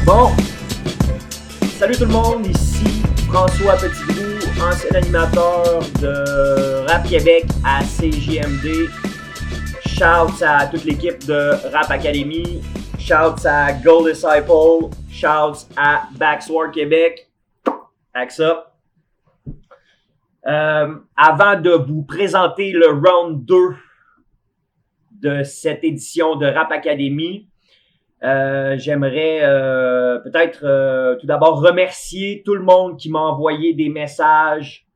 Bon, salut tout le monde, ici François Petitgrou, ancien animateur de Rap Québec à CJMD. Shouts à toute l'équipe de Rap Academy, shouts à Gold Disciple, shouts à Backsword Québec. Avec ça. Avant de vous présenter le round 2 de cette édition de Rap Academy, j'aimerais peut-être tout d'abord remercier tout le monde qui m'a envoyé des messages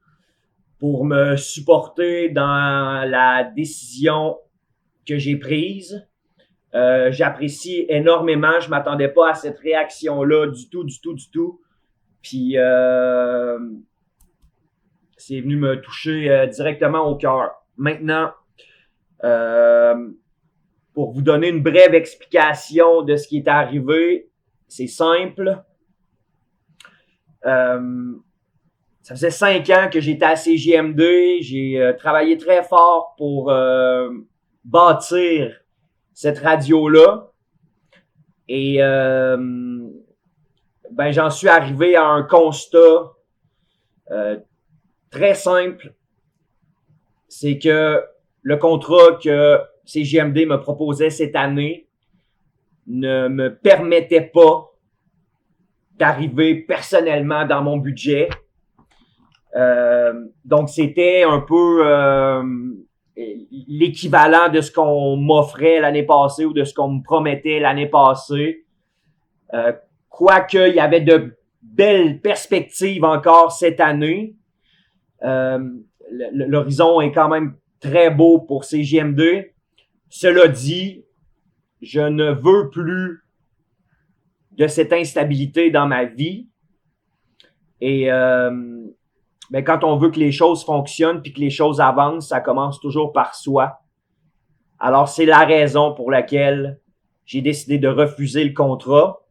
pour me supporter dans la décision que j'ai prise. J'apprécie énormément. Je m'attendais pas à cette réaction-là du tout. Puis c'est venu me toucher directement au cœur. Maintenant, pour vous donner une brève explication de ce qui est arrivé, c'est simple. Ça faisait 5 ans que j'étais à CJMD. J'ai travaillé très fort pour bâtir cette radio-là. Et j'en suis arrivé à un constat très simple. C'est que le contrat que CJMD me proposait cette année ne me permettait pas d'arriver personnellement dans mon budget. Donc, c'était un peu l'équivalent de ce qu'on m'offrait l'année passée ou de ce qu'on me promettait l'année passée. Quoique, il y avait de belles perspectives encore cette année. L'horizon est quand même très beau pour CJMD. Cela dit, je ne veux plus de cette instabilité dans ma vie. Et quand on veut que les choses fonctionnent puis que les choses avancent, ça commence toujours par soi. Alors, c'est la raison pour laquelle j'ai décidé de refuser le contrat.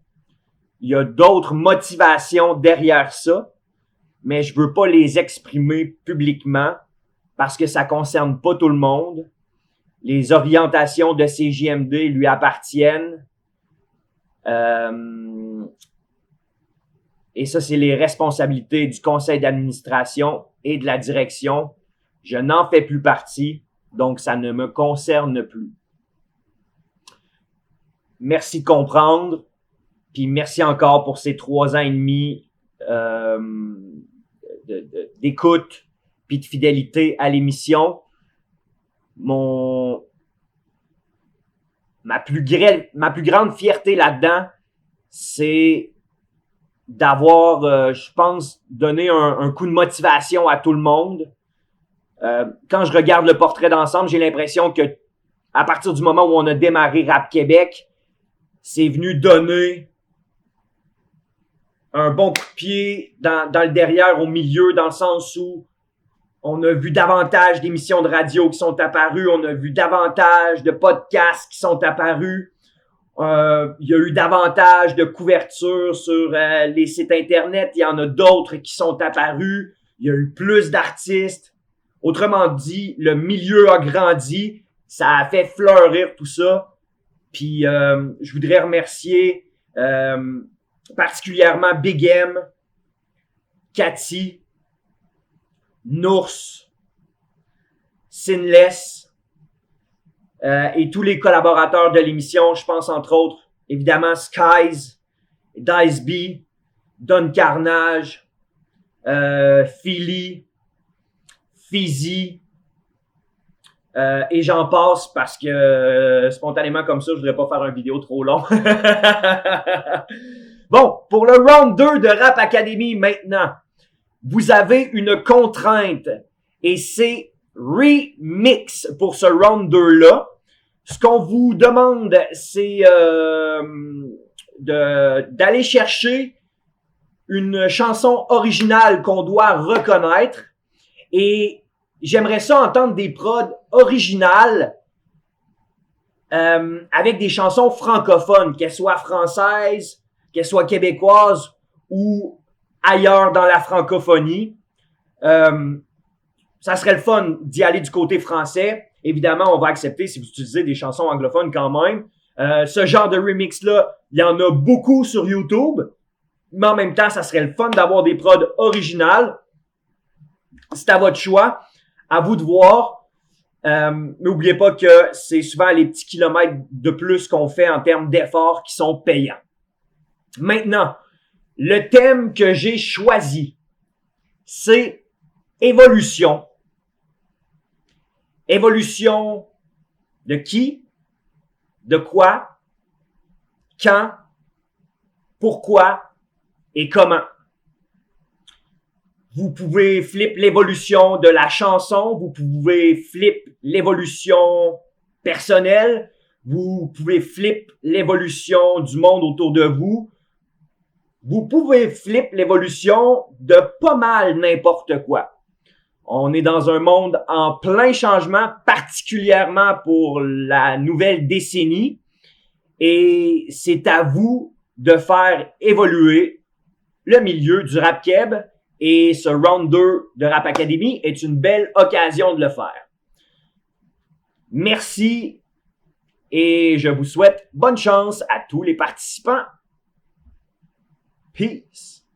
Il y a d'autres motivations derrière ça, mais je veux pas les exprimer publiquement parce que ça concerne pas tout le monde. Les orientations de CJMD lui appartiennent. Et ça, c'est les responsabilités du conseil d'administration et de la direction. Je n'en fais plus partie, donc ça ne me concerne plus. Merci de comprendre, puis merci encore pour ces 3 ans et demi d'écoute puis de fidélité à l'émission. Ma plus grande fierté là-dedans, c'est d'avoir, je pense, donné un coup de motivation à tout le monde. Quand je regarde le portrait d'ensemble, j'ai l'impression que à partir du moment où on a démarré Rap Québec, c'est venu donner un bon coup de pied dans le derrière, au milieu, dans le sens où on a vu davantage d'émissions de radio qui sont apparues. On a vu davantage de podcasts qui sont apparus. Il y a eu davantage de couverture sur les sites Internet. Il y en a d'autres qui sont apparus. Il y a eu plus d'artistes. Autrement dit, le milieu a grandi. Ça a fait fleurir tout ça. Puis, je voudrais remercier particulièrement Big M, Cathy, Nours, Sinless et tous les collaborateurs de l'émission. Je pense entre autres, évidemment, Skies, Dice B, Don Carnage, Philly, Fizzy, et j'en passe parce que spontanément comme ça, je voudrais pas faire une vidéo trop long. Bon, pour le round 2 de Rap Academy maintenant, vous avez une contrainte et c'est remix pour ce round 2-là. Ce qu'on vous demande, c'est d'aller chercher une chanson originale qu'on doit reconnaître et j'aimerais ça entendre des prods originales avec des chansons francophones, qu'elles soient françaises, qu'elles soient québécoises ou ailleurs dans la francophonie. Ça serait le fun d'y aller du côté français. Évidemment, on va accepter si vous utilisez des chansons anglophones quand même. Ce genre de remix-là, il y en a beaucoup sur YouTube. Mais en même temps, ça serait le fun d'avoir des prods originales. C'est à votre choix. À vous de voir. N'oubliez pas que c'est souvent les petits kilomètres de plus qu'on fait en termes d'efforts qui sont payants. Maintenant, le thème que j'ai choisi, c'est évolution. Évolution de qui? De quoi? Quand? Pourquoi? Et comment? Vous pouvez flip l'évolution de la chanson, vous pouvez flip l'évolution personnelle, vous pouvez flip l'évolution du monde autour de vous, vous pouvez flip l'évolution de pas mal n'importe quoi. On est dans un monde en plein changement, particulièrement pour la nouvelle décennie, et c'est à vous de faire évoluer le milieu du rap keb, et ce round 2 de Rap Academy est une belle occasion de le faire. Merci et je vous souhaite bonne chance à tous les participants. Peace.